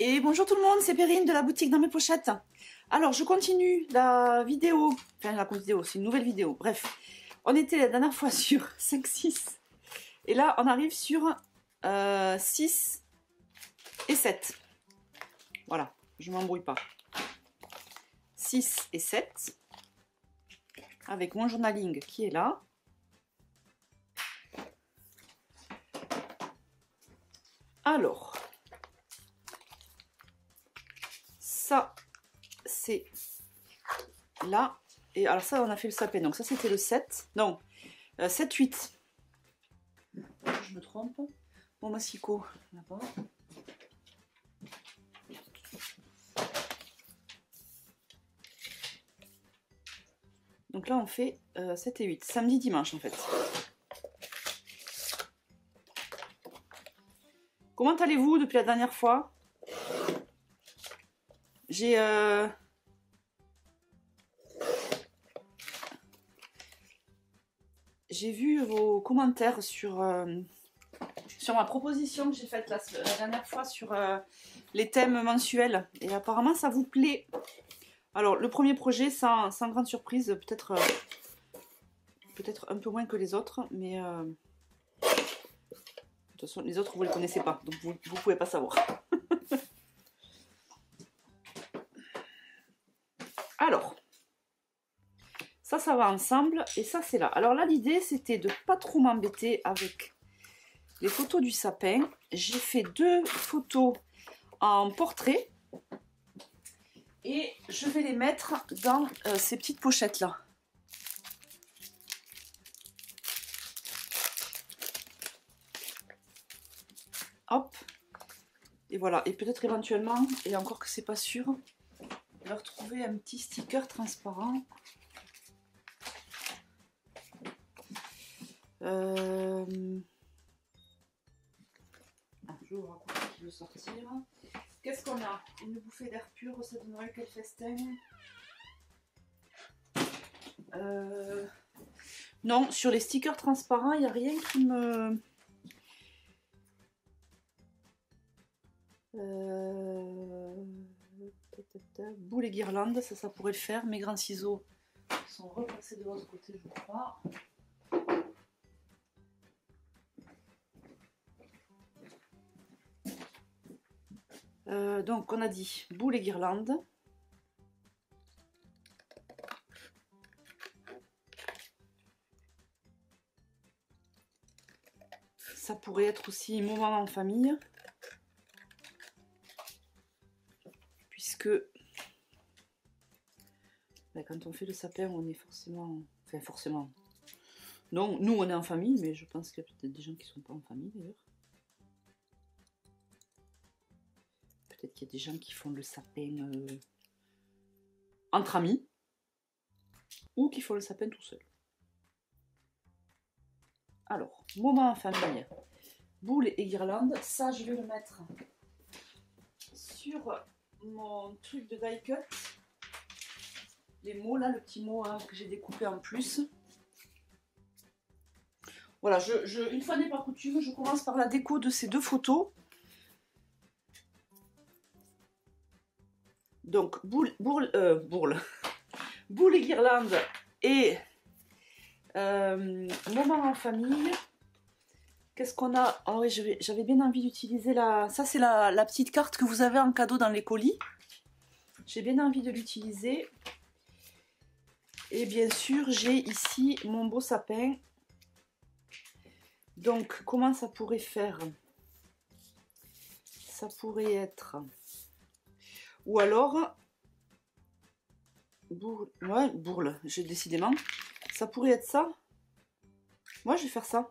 Et bonjour tout le monde, c'est Perrine de la boutique dans mes pochettes. Alors je continue la vidéo, enfin la vidéo, c'est une nouvelle vidéo, bref. On était la dernière fois sur 5, 6. Et là on arrive sur 6 et 7. Voilà, je m'embrouille pas. 6 et 7. Avec mon journaling qui est là. Alors, ça c'est là. Et alors ça on a fait le sapin, donc ça c'était le 7. Non, 7, 8. Je me trompe. Bon, massicot, là-bas. Donc là on fait 7 et 8. Samedi, dimanche en fait. Comment allez-vous depuis la dernière fois? J'ai vu vos commentaires sur ma proposition que j'ai faite la dernière fois sur les thèmes mensuels. Et apparemment ça vous plaît. Alors le premier projet, sans grande surprise, peut-être un peu moins que les autres, mais de toute façon les autres vous les connaissez pas, donc vous pouvez pas savoir. Alors, ça va ensemble, et ça c'est là. Alors là l'idée c'était de pas trop m'embêter avec les photos du sapin. J'ai fait 2 photos en portrait, et je vais les mettre dans ces petites pochettes là. Hop, et voilà, et peut-être éventuellement, et encore que c'est pas sûr, leur trouver un petit sticker transparent. Je vais vous raconter qui veut sortir. Qu'est-ce qu'on a? Une bouffée d'air pur, ça donnerait quel festin? Non, sur les stickers transparents, il n'y a rien qui me... Boules et guirlandes, ça pourrait le faire. Mes grands ciseaux sont repassés de l'autre côté, je crois. Donc on a dit boules et guirlandes. Ça pourrait être aussi moment en famille. Puisque ben, quand on fait le sapin, on est forcément... Enfin forcément. Non, nous on est en famille, mais je pense qu'il y a peut-être des gens qui ne sont pas en famille d'ailleurs. Peut-être qu'il y a des gens qui font le sapin entre amis. Ou qui font le sapin tout seul. Alors, moment en famille. Boules et guirlandes. Ça, je vais le mettre sur mon truc de die cut. Les mots là, le petit mot hein, que j'ai découpé en plus. Voilà, une fois n'est pas coutume, je commence par la déco de ces 2 photos. Donc, boules et guirlandes et moment en famille. Qu'est-ce qu'on a? Ah oui, j'avais bien envie d'utiliser la... Ça, c'est la petite carte que vous avez en cadeau dans les colis. J'ai bien envie de l'utiliser. Et bien sûr, j'ai ici mon beau sapin. Donc, comment ça pourrait faire? Ça pourrait être... Ou alors... Ouais, bourle, j'ai décidément. Ça pourrait être ça. Moi, je vais faire ça.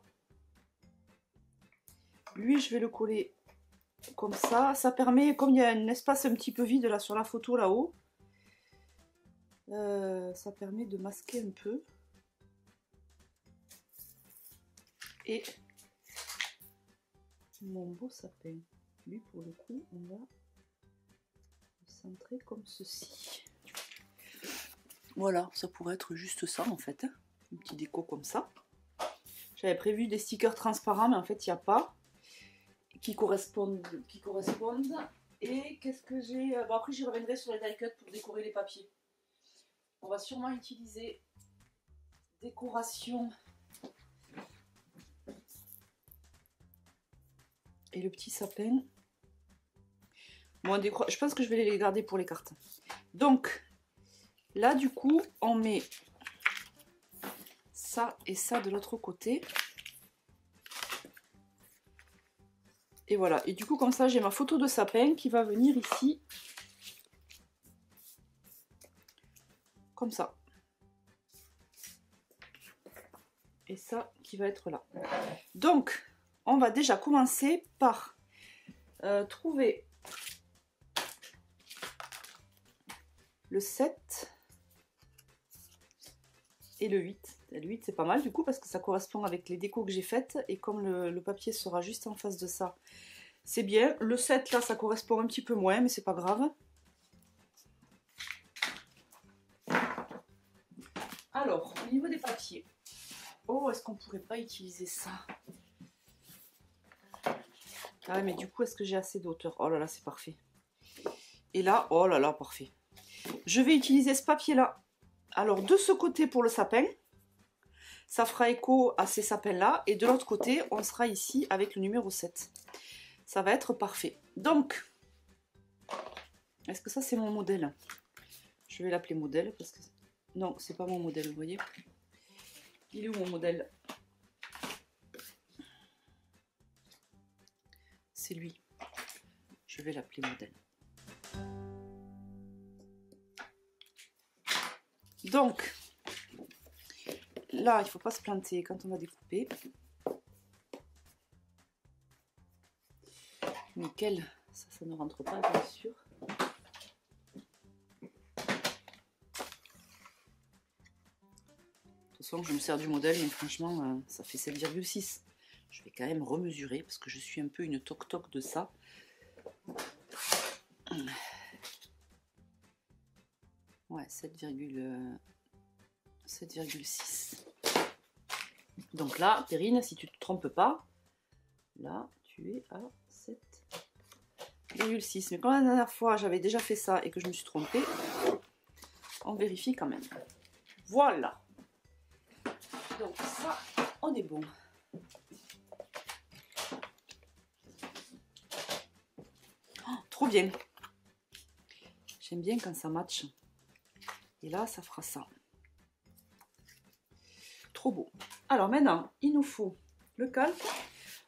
Lui, je vais le coller comme ça. Ça permet, comme il y a un espace un petit peu vide là sur la photo là-haut, ça permet de masquer un peu. Et mon beau sapin. Lui, pour le coup, on va le centrer comme ceci. Voilà, ça pourrait être juste ça en fait. Hein. Une petite déco comme ça. J'avais prévu des stickers transparents, mais en fait, il n'y a pas. Qui correspondent. Et qu'est-ce que j'ai? Bon, après, j'y reviendrai sur les die cut pour décorer les papiers. On va sûrement utiliser décoration et le petit sapin. Bon, je pense que je vais les garder pour les cartes. Donc, là, du coup, on met ça et ça de l'autre côté. Et voilà. Et du coup, comme ça, j'ai ma photo de sapin qui va venir ici. Comme ça. Et ça qui va être là. Donc, on va déjà commencer par trouver le 7 et le 8. Le 8, c'est pas mal du coup parce que ça correspond avec les décos que j'ai faites. Et comme le papier sera juste en face de ça, c'est bien. Le 7, là, ça correspond un petit peu moins, mais c'est pas grave. Alors, au niveau des papiers, oh, est-ce qu'on pourrait pas utiliser ça? Ah, mais du coup, est-ce que j'ai assez d'auteur? Oh là là, c'est parfait. Et là, oh là là, parfait. Je vais utiliser ce papier-là. Alors, de ce côté pour le sapin, ça fera écho à ces sapins-là. Et de l'autre côté, on sera ici avec le numéro 7. Ça va être parfait. Donc, est-ce que ça, c'est mon modèle? Je vais l'appeler modèle parce que... Non, c'est pas mon modèle, vous voyez. Il est où mon modèle? C'est lui. Je vais l'appeler modèle. Donc, là, il ne faut pas se planter quand on va découper. Nickel. Ça ne rentre pas, bien sûr. De toute façon, je me sers du modèle, mais franchement, ça fait 7,6. Je vais quand même remesurer parce que je suis un peu une toc-toc de ça. Ouais, 7,6. Donc là, Perrine, si tu ne te trompes pas, là, tu es à 7,6. Mais quand la dernière fois, j'avais déjà fait ça et que je me suis trompée, on vérifie quand même. Voilà. Donc ça, on est bon. Oh, trop bien. J'aime bien quand ça match. Et là, ça fera ça. Trop beau. Alors maintenant, il nous faut le calque.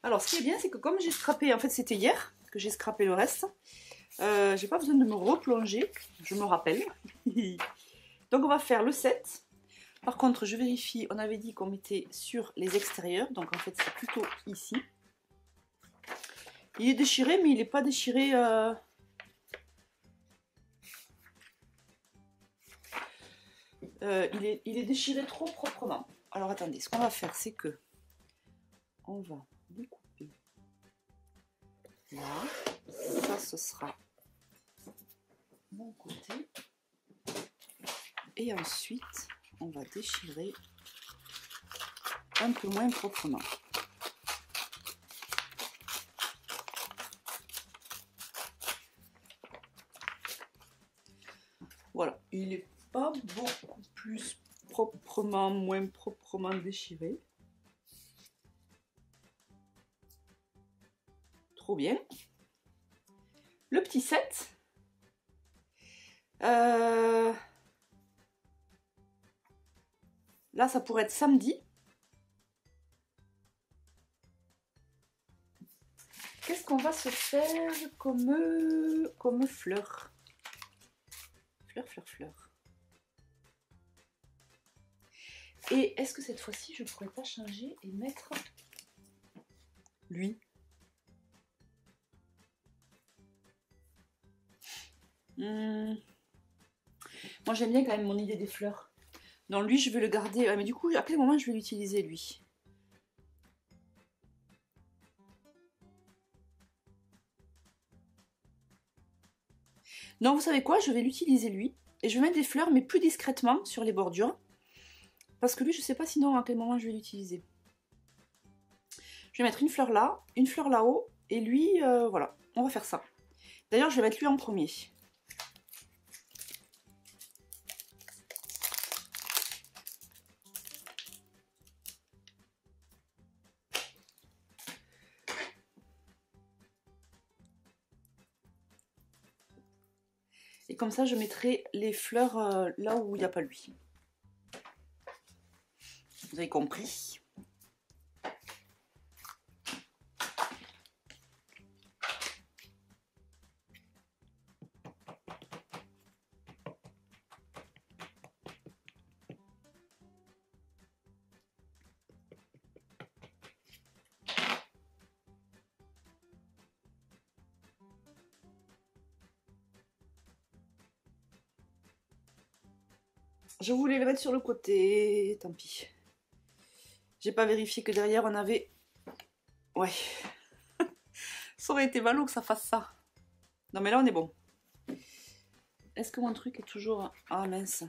Alors, ce qui est bien, c'est que comme j'ai scrapé, en fait, c'était hier que j'ai scrapé le reste. J'ai pas besoin de me replonger. Je me rappelle. Donc, on va faire le 7. Par contre, je vérifie, on avait dit qu'on mettait sur les extérieurs, donc en fait c'est plutôt ici. Il est déchiré, mais il n'est pas déchiré... il est déchiré trop proprement. Alors attendez, ce qu'on va faire, c'est que on va découper là. Ça, ce sera mon côté. Et ensuite, on va déchirer un peu moins proprement. Voilà, il n'est pas beaucoup plus proprement, moins proprement déchiré. Trop bien. Le petit 7. Là, ça pourrait être samedi. Qu'est-ce qu'on va se faire comme fleur? Fleur. Et est-ce que cette fois-ci, je pourrais pas changer et mettre lui? Moi, j'aime bien quand même mon idée des fleurs. Non, lui, je vais le garder. Mais du coup, à quel moment je vais l'utiliser, lui? Non, vous savez quoi? Je vais l'utiliser, lui. Et je vais mettre des fleurs, mais plus discrètement sur les bordures. Parce que lui, je sais pas sinon à quel moment je vais l'utiliser. Je vais mettre une fleur là-haut. Et lui, voilà, on va faire ça. D'ailleurs, je vais mettre lui en premier. Et comme ça, je mettrai les fleurs là où il n'y a pas lui. Vous avez compris? Je voulais le mettre sur le côté, tant pis. J'ai pas vérifié que derrière on avait... Ouais. Ça aurait été ballot que ça fasse ça. Non mais là on est bon. Est-ce que mon truc est toujours... Ah mince.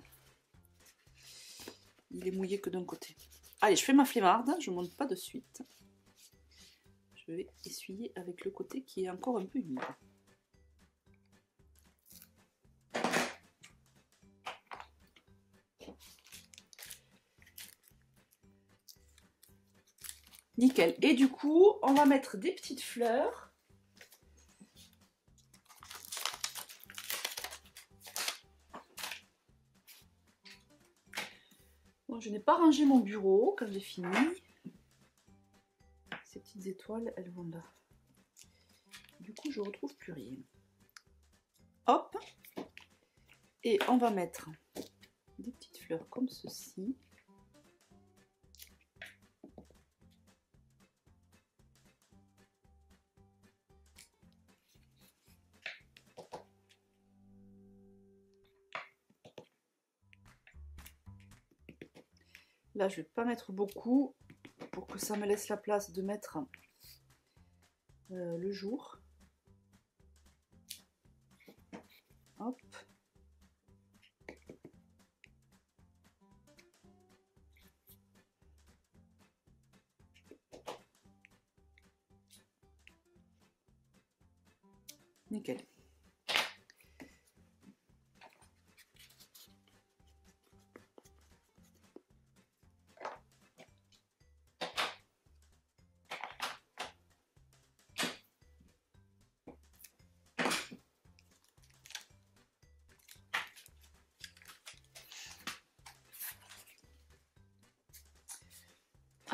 Il est mouillé que d'un côté. Allez, je fais ma flemmarde, je monte pas de suite. Je vais essuyer avec le côté qui est encore un peu humide. Nickel. Et du coup, on va mettre des petites fleurs. Bon, je n'ai pas rangé mon bureau quand j'ai fini. Ces petites étoiles, elles vont là. Du coup, je ne retrouve plus rien. Hop. Et on va mettre des petites fleurs comme ceci. Là, je ne vais pas mettre beaucoup pour que ça me laisse la place de mettre le jour. Hop. Nickel.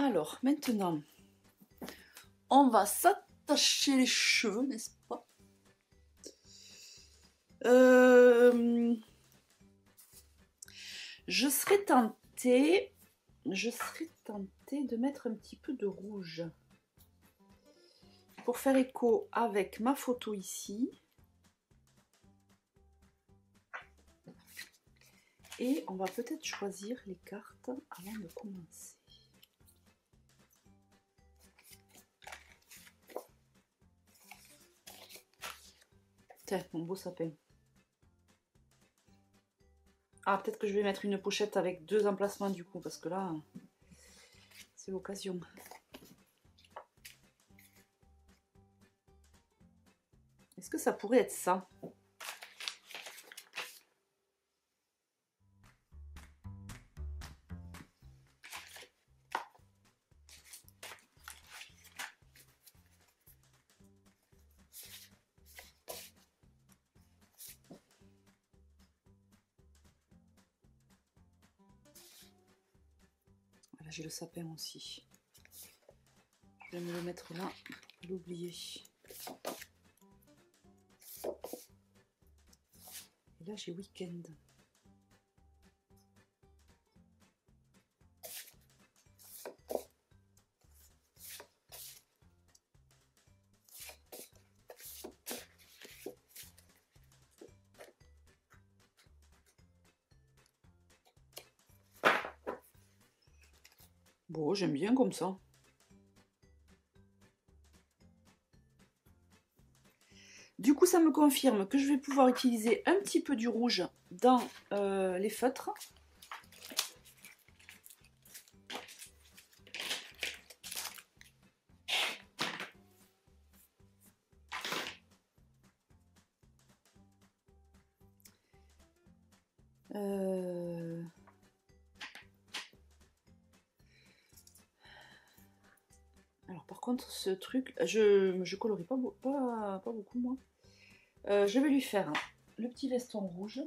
Alors, maintenant, on va s'attacher les cheveux, n'est-ce pas? Je serais tentée de mettre un petit peu de rouge pour faire écho avec ma photo ici. Et on va peut-être choisir les cartes avant de commencer. Tiens, mon beau sapin. Ah, peut-être que je vais mettre une pochette avec 2 emplacements du coup, parce que là, c'est l'occasion. Est-ce que ça pourrait être ça? Voilà, j'ai le sapin aussi. Je vais me le mettre là, pour l'oublier. Et là, j'ai week-end. Bon, j'aime bien comme ça. Du coup, ça me confirme que je vais pouvoir utiliser un petit peu du rouge dans les feutres. contre, ce truc, je colorie pas beaucoup, moi. Je vais lui faire le petit veston rouge.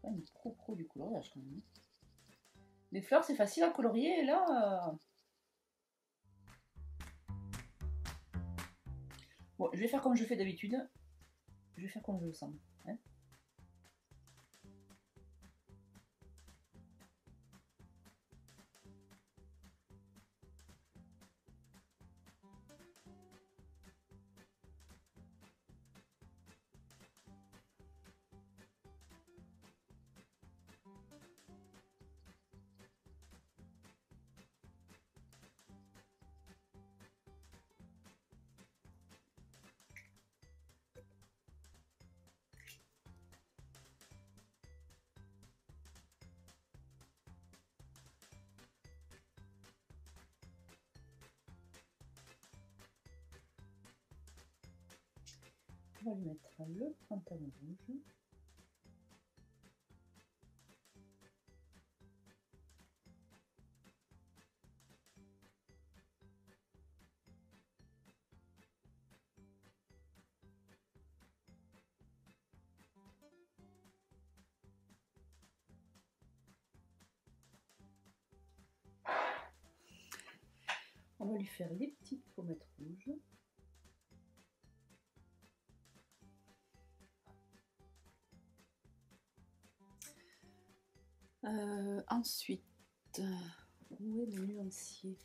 Pas une pro du coloriage quand même. Les fleurs, c'est facile à colorier, et là... Bon, je vais faire comme je fais d'habitude. Je vais faire comme je le sens. Hein. On va lui mettre le pantalon rouge. On va lui faire les petites pommettes rouges. Ensuite, où est le nuancier?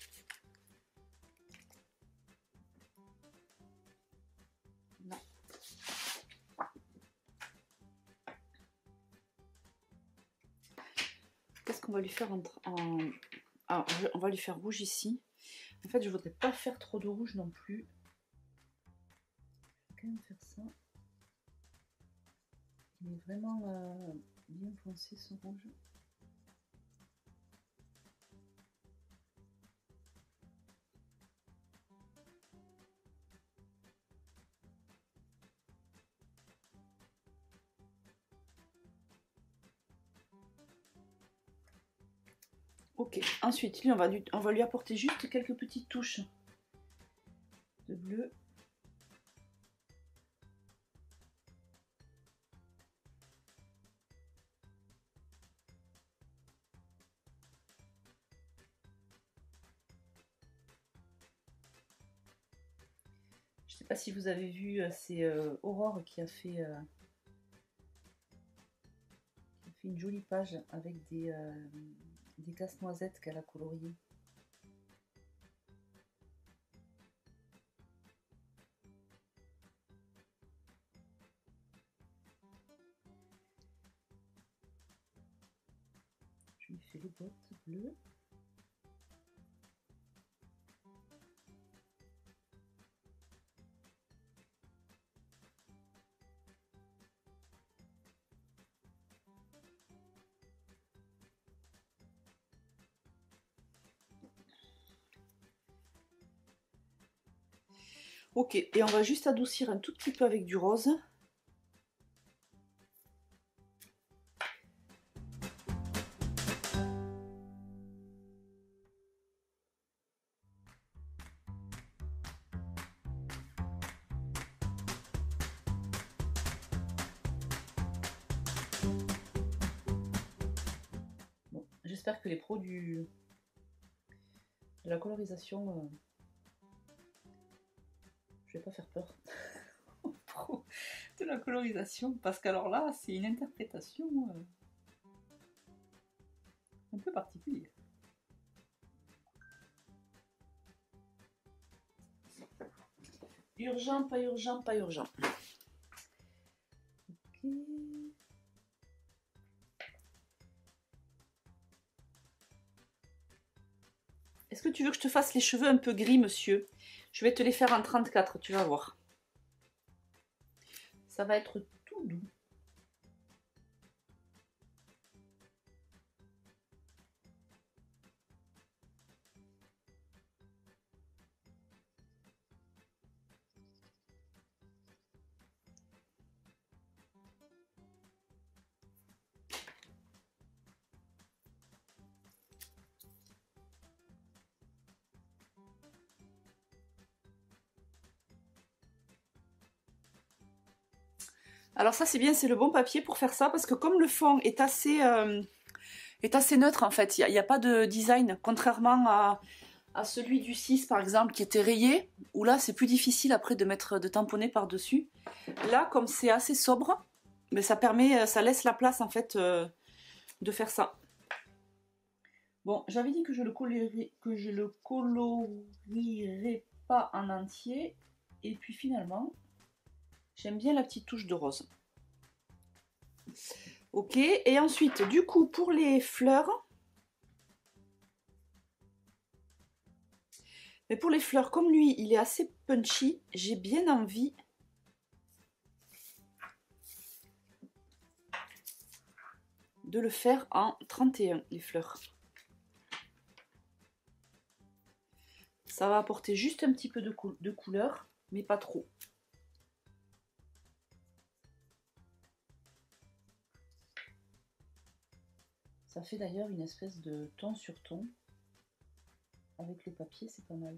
Non. Qu'est-ce qu'on va lui faire Ah, on va lui faire rouge ici. En fait, je voudrais pas faire trop de rouge non plus. Je vais quand même faire ça. Il est vraiment bien foncé ce rouge. Ok, ensuite, lui, on va lui apporter juste quelques petites touches de bleu. Je sais pas si vous avez vu, c'est Aurore qui a fait une jolie page avec des casse-noisettes qu'elle a coloriées. Je lui fais les bottes bleues. Ok, et on va juste adoucir un tout petit peu avec du rose. Bon, j'espère que les pros de la colorisation... je vais pas faire peur aux pros de la colorisation, parce qu'alors là, c'est une interprétation un peu particulière. Urgent, pas urgent, pas urgent. Ok. Est-ce que tu veux que je te fasse les cheveux un peu gris, monsieur? Je vais te les faire en 34, tu vas voir. Ça va être tout doux. Alors ça c'est bien, c'est le bon papier pour faire ça parce que comme le fond est assez neutre en fait, il n'y a pas de design, contrairement à celui du 6 par exemple qui était rayé, où là c'est plus difficile après de tamponner par dessus. Là comme c'est assez sobre, mais ça permet, ça laisse la place en fait de faire ça. Bon, j'avais dit que je le colorierais pas en entier, et puis finalement j'aime bien la petite touche de rose. Ok, et ensuite du coup pour les fleurs, mais pour les fleurs comme lui il est assez punchy, j'ai bien envie de le faire en 31 les fleurs. Ça va apporter juste un petit peu de couleur, mais pas trop. Ça fait d'ailleurs une espèce de ton sur ton. Avec le papier, c'est pas mal.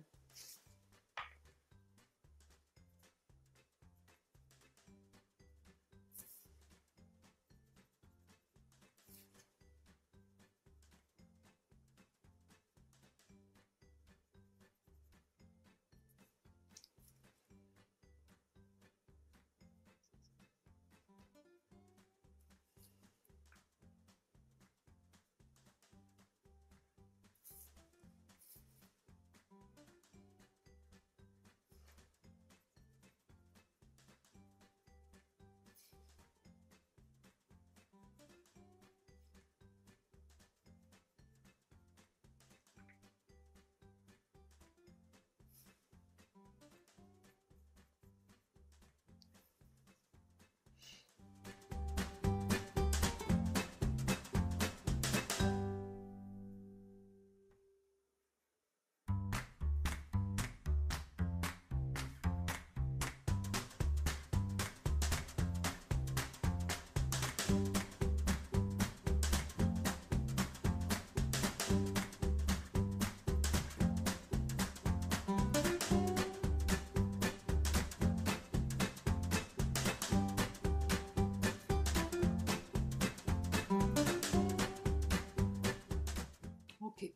Ok.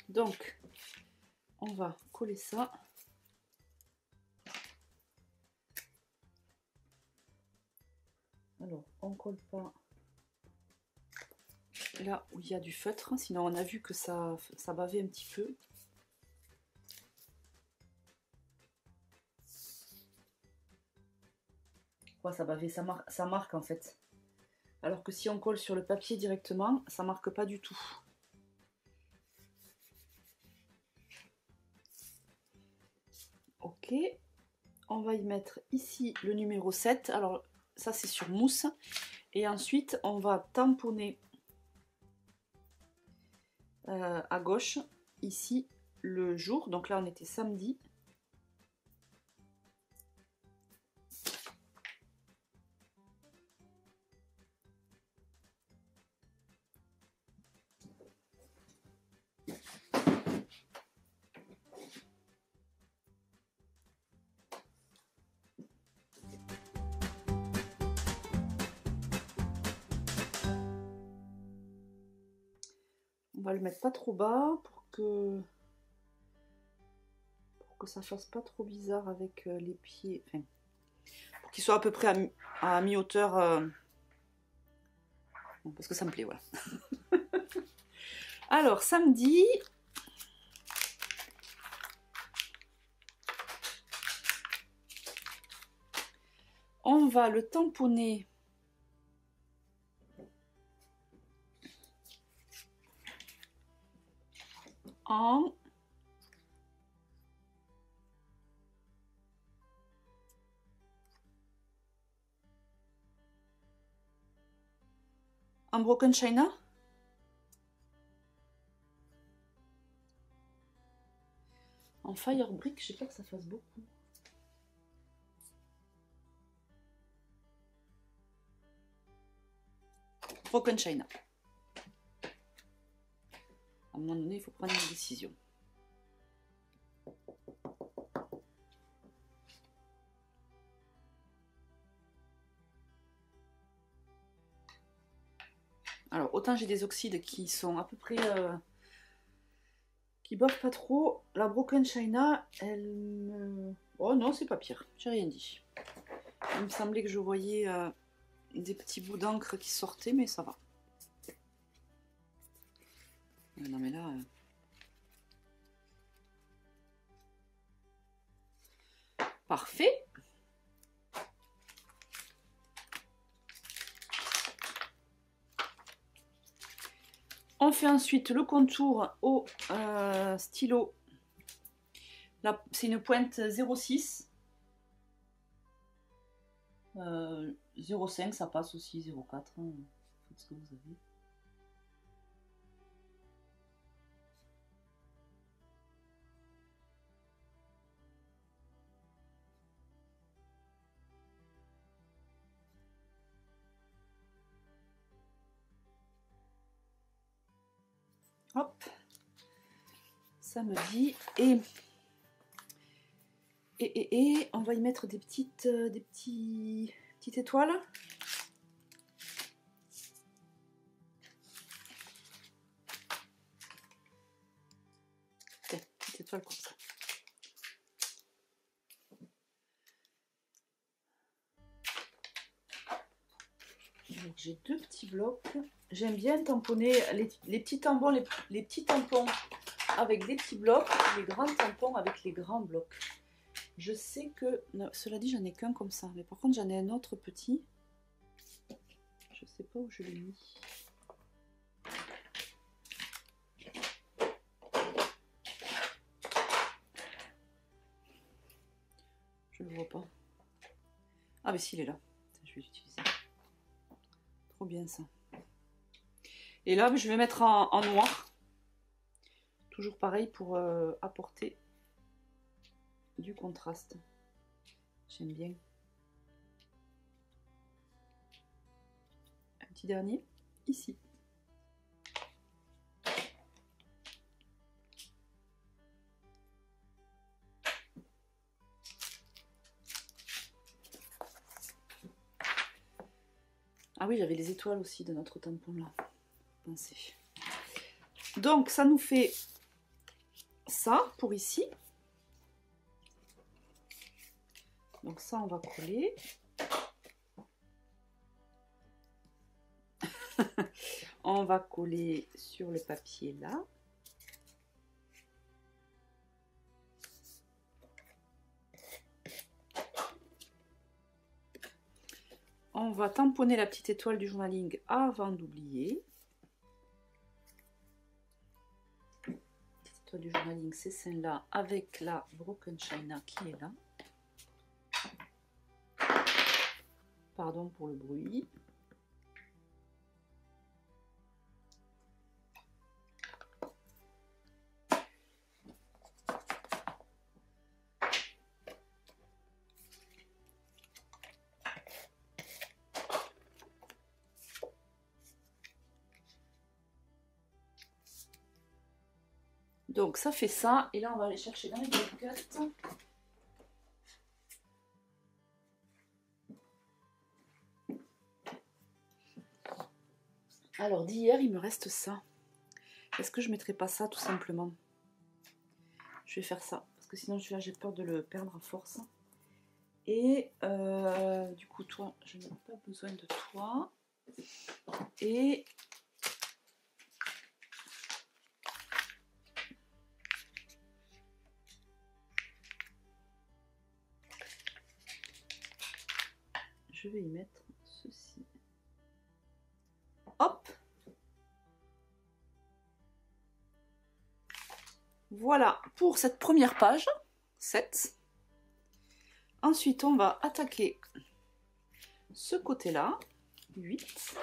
Donc, on va coller ça. Alors, on colle pas là où il y a du feutre, sinon on a vu que ça bavait un petit peu. Ouais, ça bavait, ça marque en fait. Alors que si on colle sur le papier directement, ça marque pas du tout. Ok, on va y mettre ici le numéro 7. Alors ça c'est sur mousse. Et ensuite on va tamponner à gauche, ici, le jour. Donc là on était samedi. On va le mettre pas trop bas pour que ça fasse pas trop bizarre avec les pieds. Enfin, pour qu'il soit à peu près à mi-hauteur. Parce que ça me plaît, voilà. Alors, samedi. On va le tamponner en Broken China. En Fire Brick, j'ai peur que ça fasse beaucoup. Broken China. À un moment donné, il faut prendre une décision. Alors, autant j'ai des oxydes qui sont à peu près... qui boffent pas trop. La Broken China, elle me... Oh non, c'est pas pire. J'ai rien dit. Il me semblait que je voyais des petits bouts d'encre qui sortaient, mais ça va. Non mais là... Parfait. On fait ensuite le contour au stylo. Là, c'est une pointe 0,6. 0,5, ça passe aussi. 0,4. Hein. Faites ce que vous avez. Hop, ça me dit. Et on va y mettre des petites étoiles. Tiens, petites étoiles comme ça. Donc j'ai deux petits blocs. J'aime bien tamponner les petits tampons, les petits tampons avec des petits blocs, les grands tampons avec les grands blocs. Je sais que, non, cela dit, j'en ai qu'un comme ça, mais par contre j'en ai un autre petit. Je sais pas où je l'ai mis. Je le vois pas. Ah mais si, il est là. Je vais l'utiliser. Trop bien ça. Et là, je vais mettre en noir. Toujours pareil pour apporter du contraste. J'aime bien. Un petit dernier, ici. Ah oui, j'avais les étoiles aussi de notre tampon là. Pensez. Donc, ça nous fait ça pour ici. Donc ça, on va coller. On va coller sur le papier là. On va tamponner la petite étoile du journaling avant d'oublier. Petite étoile du journaling, c'est celle-là avec la Broken China qui est là. Pardon pour le bruit. Donc ça fait ça, et là on va aller chercher dans les croquettes. Alors d'hier il me reste ça. Est-ce que je mettrai pas ça tout simplement? Je vais faire ça, parce que sinon celui-là j'ai peur de le perdre à force. Et du coup toi, je n'ai pas besoin de toi. Et je vais y mettre ceci. Hop! Voilà pour cette première page, 7. Ensuite, on va attaquer ce côté-là, 8.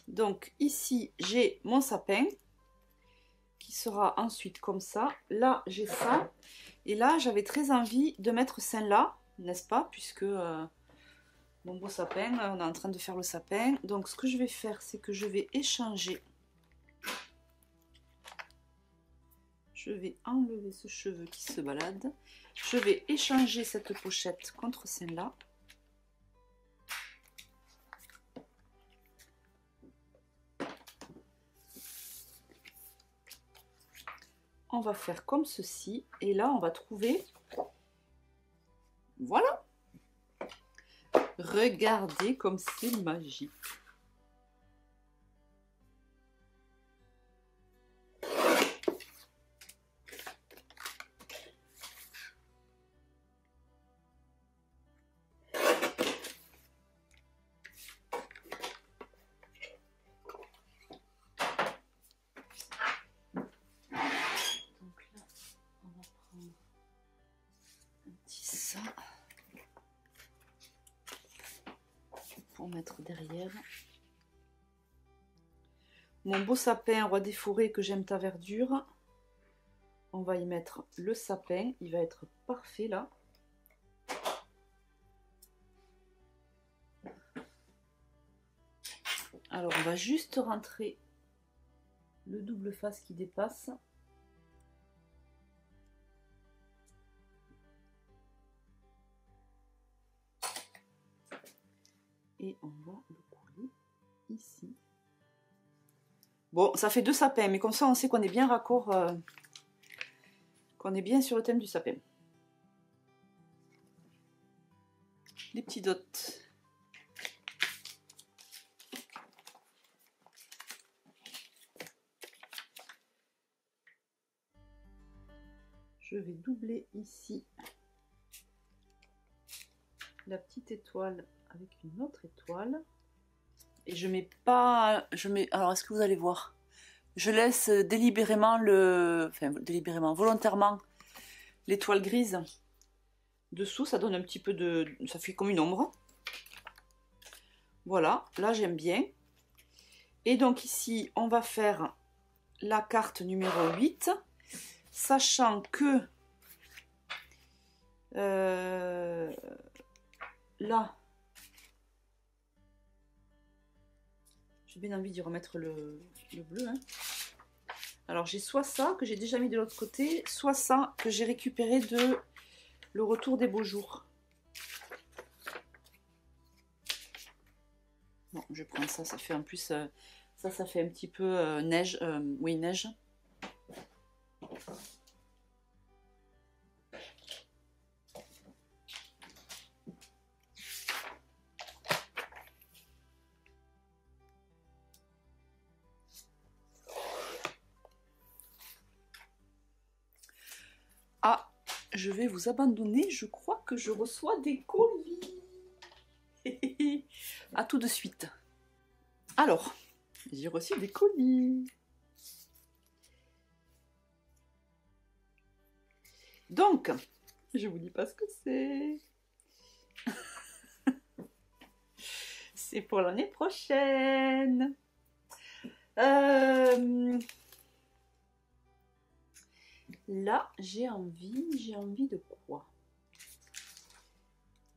Donc ici, j'ai mon sapin qui sera ensuite comme ça. Là, j'ai ça. Et là, j'avais très envie de mettre celle-là, n'est-ce pas? Puisque mon beau sapin, on est en train de faire le sapin. Donc ce que je vais faire, c'est que je vais échanger. Je vais enlever ce cheveu qui se balade. Je vais échanger cette pochette contre celle-là. On va faire comme ceci. Et là, on va trouver... Voilà! Regardez comme c'est magique. Pour mettre derrière mon beau sapin roi des forêts que j'aime ta verdure. On va y mettre le sapin, il va être parfait là. Alors on va juste rentrer le double face qui dépasse. Et on va le couler ici. Bon, ça fait 2 sapins, mais comme ça on sait qu'on est bien raccord, qu'on est bien sur le thème du sapin. Les petits dots. Je vais doubler ici la petite étoile avec une autre étoile. Et je mets pas... alors, est-ce que vous allez voir? Je laisse délibérément volontairement l'étoile grise dessous. Ça donne un petit peu de... Ça fait comme une ombre. Voilà, là j'aime bien. Et donc ici, on va faire la carte numéro 8. Sachant que... là... J'ai bien envie d'y remettre le bleu. Hein. Alors j'ai soit ça que j'ai déjà mis de l'autre côté, soit ça que j'ai récupéré de Le Retour des Beaux Jours. Bon, je prends ça, ça fait en plus, ça fait un petit peu neige, oui neige. Ah, je vais vous abandonner, je crois que je reçois des colis. À tout de suite. Alors, j'ai reçu des colis. Donc, je vous dis pas ce que c'est. C'est pour l'année prochaine. Là, j'ai envie de quoi?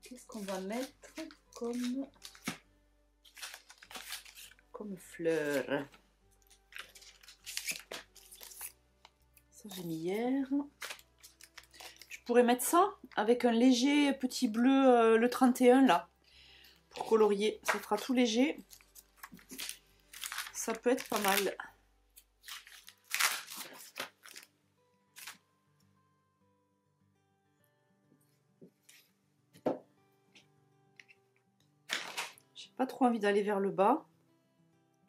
Qu'est-ce qu'on va mettre comme fleur? Ça, j'ai mis hier. Je pourrais mettre ça avec un léger petit bleu, le 31 là, pour colorier. Ça fera tout léger. Ça peut être pas mal. J'ai pas trop envie d'aller vers le bas.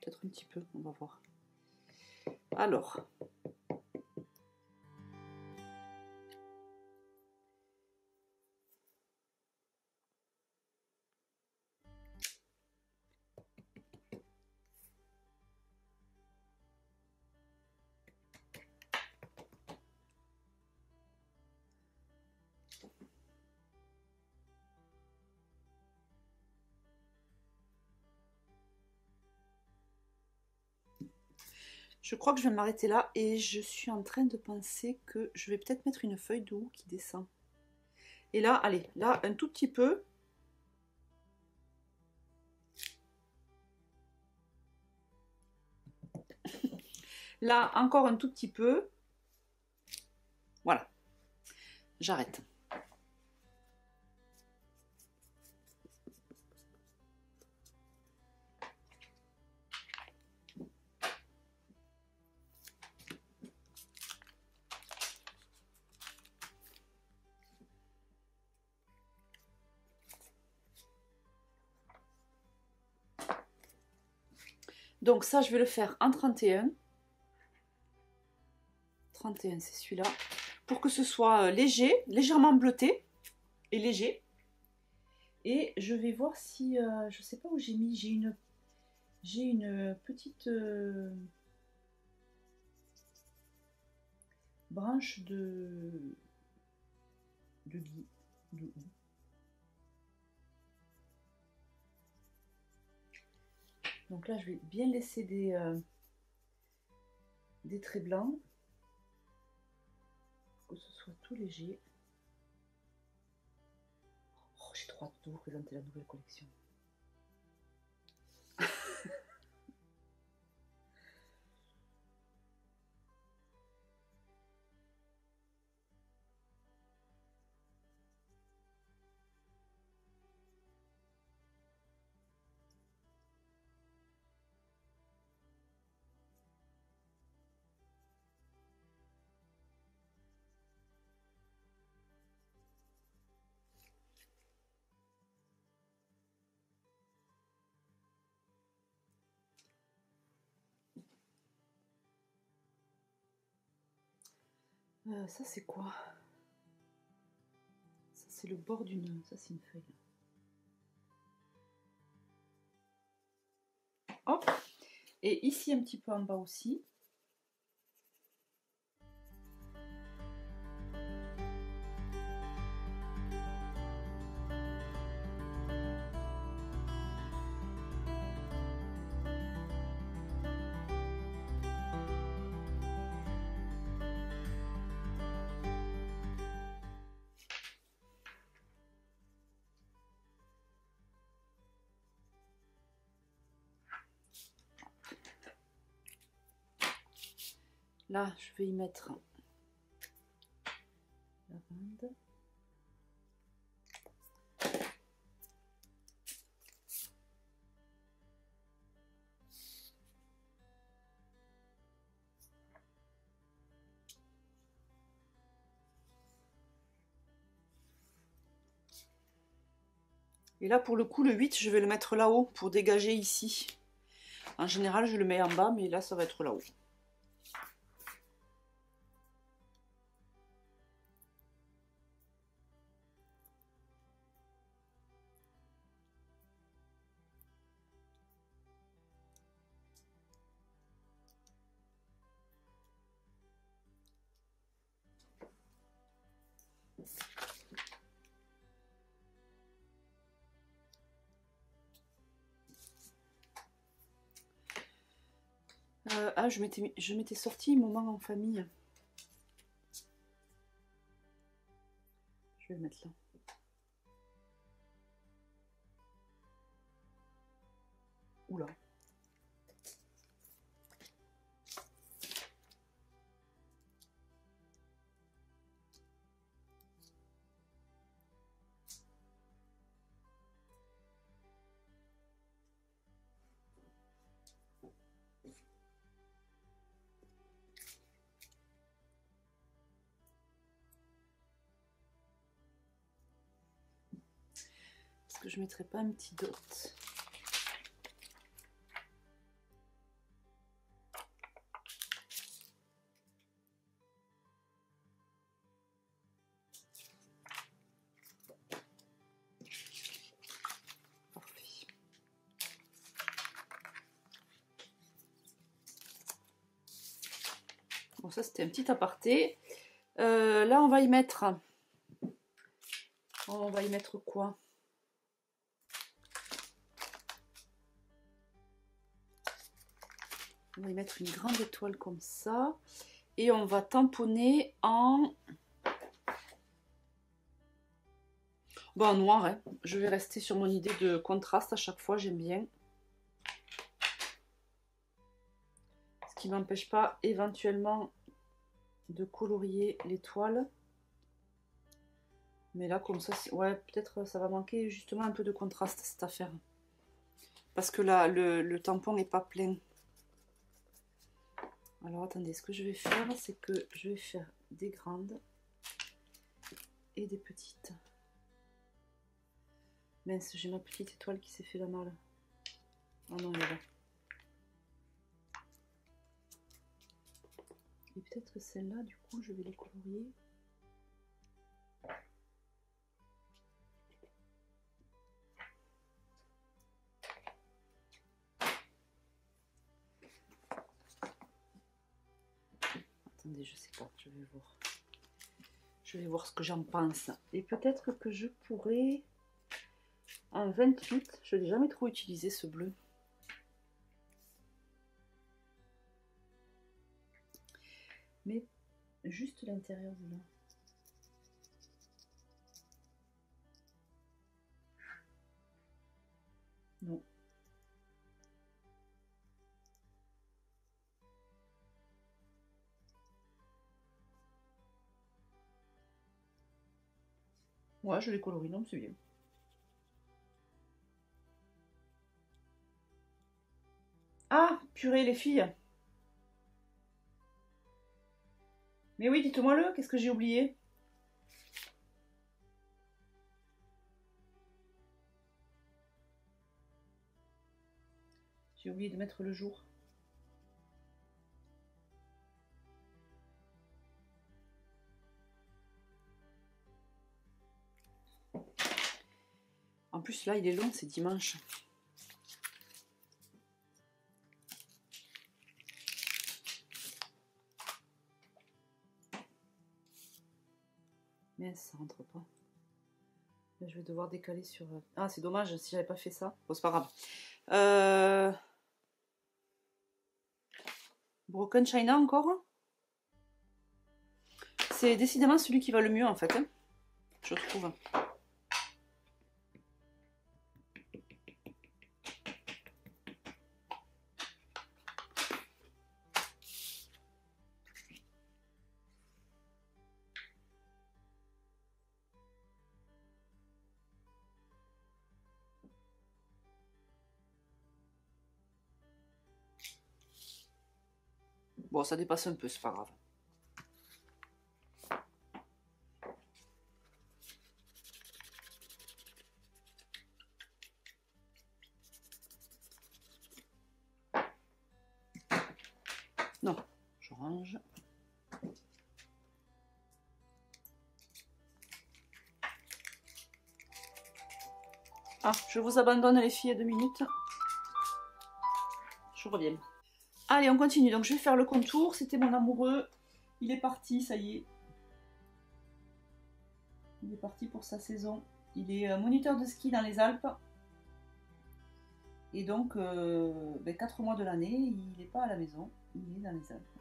Peut-être un petit peu, on va voir. Alors. Je crois que je vais m'arrêter là et je suis en train de penser que je vais peut-être mettre une feuille de houx qui descend. Et là, allez, là, un tout petit peu. Là, encore un tout petit peu. Voilà, j'arrête. Donc ça, je vais le faire en 31. 31, c'est celui-là. Pour que ce soit léger, légèrement bleuté et léger. Et je vais voir si... je sais pas où j'ai mis. J'ai une petite branche de gui. Donc là, je vais bien laisser des traits blancs. Pour que ce soit tout léger. Oh, j'ai trop hâte de vous présenter la nouvelle collection. Ça c'est quoi? Ça c'est le bord d'une... Ça c'est une feuille. Hop. Et ici un petit peu en bas aussi. Là, je vais y mettre lavande. Et là, pour le coup, le 8, je vais le mettre là-haut pour dégager ici. En général, je le mets en bas, mais là, ça va être là-haut. Ah, je m'étais sorti moment en famille. Je vais le mettre là. Oula. Est-ce que je mettrai pas un petit dot? Parfait. Bon, ça c'était un petit aparté. Là, on va y mettre... On va y mettre quoi? On va y mettre une grande étoile comme ça. Et on va tamponner en... Bon, en noir, hein. Je vais rester sur mon idée de contraste à chaque fois, j'aime bien. Ce qui m'empêche pas éventuellement de colorier les toiles. Mais là, comme ça, ouais, peut-être ça va manquer justement un peu de contraste, cette affaire. Parce que là, le tampon n'est pas plein. Alors, attendez, ce que je vais faire, c'est que je vais faire des grandes et des petites. Mince, j'ai ma petite étoile qui s'est fait la malle. Ah non, elle est là. Et peut-être que celle-là, du coup, je vais les colorier. Attendez, je sais pas, je vais voir. Je vais voir ce que j'en pense. Et peut-être que je pourrais... Un 28, je n'ai jamais trop utilisé ce bleu. Mais juste l'intérieur de là. Non. Ouais, je les colorie, non, c'est bien. Ah, purée, les filles. Mais oui, dites-moi-le, qu'est-ce que j'ai oublié? J'ai oublié de mettre le jour. En plus, là, il est long, c'est dimanche. Mais ça rentre pas. Là, je vais devoir décaler sur... Ah, c'est dommage, si j'avais pas fait ça. Bon, c'est pas grave. Broken China encore. C'est décidément celui qui va le mieux, en fait. Hein, je trouve. Bon, ça dépasse un peu, c'est pas grave. Non, je range. Ah, je vous abandonne les filles 2 minutes. Je reviens. Allez, on continue. Donc, je vais faire le contour. C'était mon amoureux. Il est parti, ça y est. Il est parti pour sa saison. Il est moniteur de ski dans les Alpes. Et donc, 4 mois de l'année, il n'est pas à la maison. Il est dans les Alpes.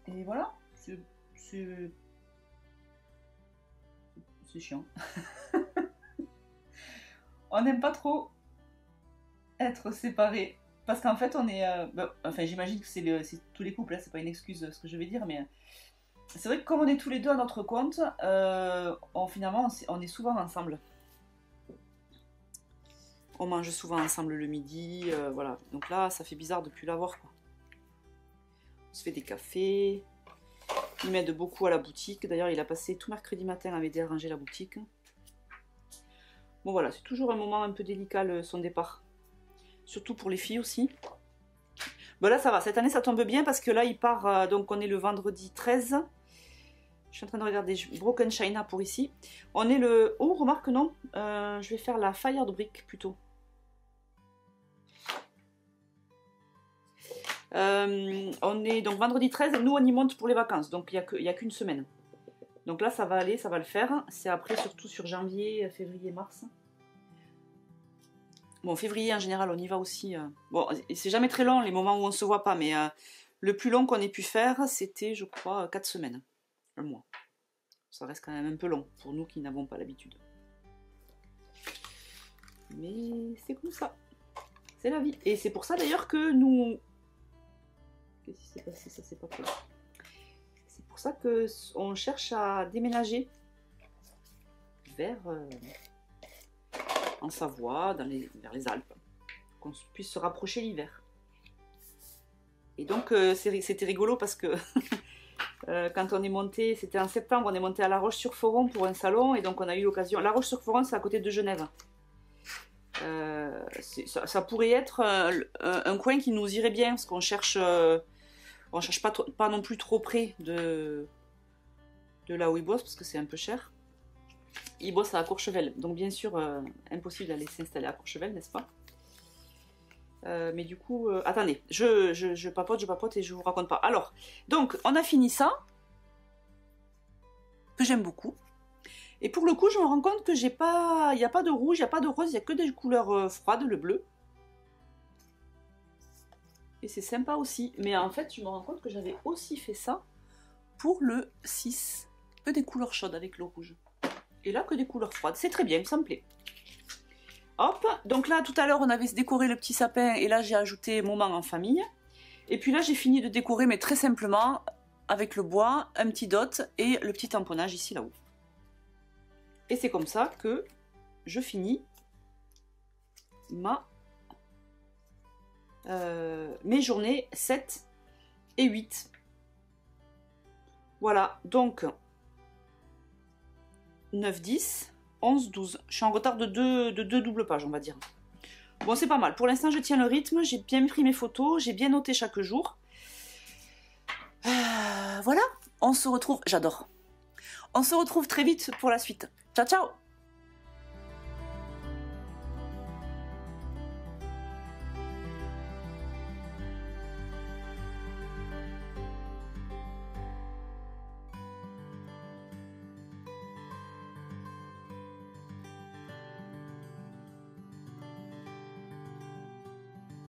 Et voilà. C'est chiant. On n'aime pas trop être séparés. Parce qu'en fait, on est... enfin, j'imagine que c'est tous les couples, hein, c'est pas une excuse ce que je vais dire, mais c'est vrai que comme on est tous les deux à notre compte, finalement, on est souvent ensemble. On mange souvent ensemble le midi, voilà. Donc là, ça fait bizarre de ne plus l'avoir, quoi. On se fait des cafés. Il m'aide beaucoup à la boutique. D'ailleurs, il a passé tout mercredi matin à m'aider à ranger la boutique. Bon, voilà, c'est toujours un moment un peu délicat, son départ. Surtout pour les filles aussi. Bon, là, ça va. Cette année, ça tombe bien parce que là, il part... donc, on est le vendredi 13. Je suis en train de regarder Broken China pour ici. On est le... Oh, remarque, non. Je vais faire la Fired Brick, plutôt. On est donc vendredi 13. Nous, on y monte pour les vacances. Donc, il n'y a qu'une semaine. Donc là, ça va aller, ça va le faire. C'est après, surtout sur janvier, février, mars. Bon, février, en général, on y va aussi. Bon, c'est jamais très long, les moments où on ne se voit pas. Mais le plus long qu'on ait pu faire, c'était, je crois, 4 semaines. Un mois. Ça reste quand même un peu long, pour nous qui n'avons pas l'habitude. Mais c'est comme ça. C'est la vie. Et c'est pour ça d'ailleurs que nous... Qu'est-ce qui s'est passé? Ça s'est pas fait. C'est pour ça qu'on cherche à déménager vers... en Savoie, vers les Alpes. Qu'on puisse se rapprocher l'hiver. Et donc c'était rigolo parce que quand on est monté, c'était en septembre, on est monté à La Roche-sur-Foron pour un salon et donc on a eu l'occasion. La Roche-sur-Foron, c'est à côté de Genève. Ça pourrait être un coin qui nous irait bien parce qu'on cherche pas non plus trop près de là où ils bossent parce que c'est un peu cher. Ils bossent à Courchevel, donc bien sûr impossible d'aller s'installer à Courchevel, n'est-ce pas? Mais du coup, attendez, je papote et je vous raconte pas. Alors, donc, on a fini ça, que j'aime beaucoup. Et pour le coup, je me rends compte que il n'y a pas de rouge, il n'y a pas de rose, il n'y a que des couleurs froides, le bleu. Et c'est sympa aussi. Mais en fait, je me rends compte que j'avais aussi fait ça pour le 6. Que des couleurs chaudes avec le rouge. Et là, que des couleurs froides. C'est très bien, ça me plaît. Hop, donc là tout à l'heure on avait décoré le petit sapin et là j'ai ajouté moment en famille. Et puis là j'ai fini de décorer mais très simplement avec le bois, un petit dot et le petit tamponnage ici là-haut. Et c'est comme ça que je finis mes journées 7 et 8. Voilà, donc 9, 10... 11, 12. Je suis en retard de deux doubles pages, on va dire. Bon, c'est pas mal. Pour l'instant, je tiens le rythme. J'ai bien pris mes photos. J'ai bien noté chaque jour. Voilà. On se retrouve... J'adore. On se retrouve très vite pour la suite. Ciao, ciao!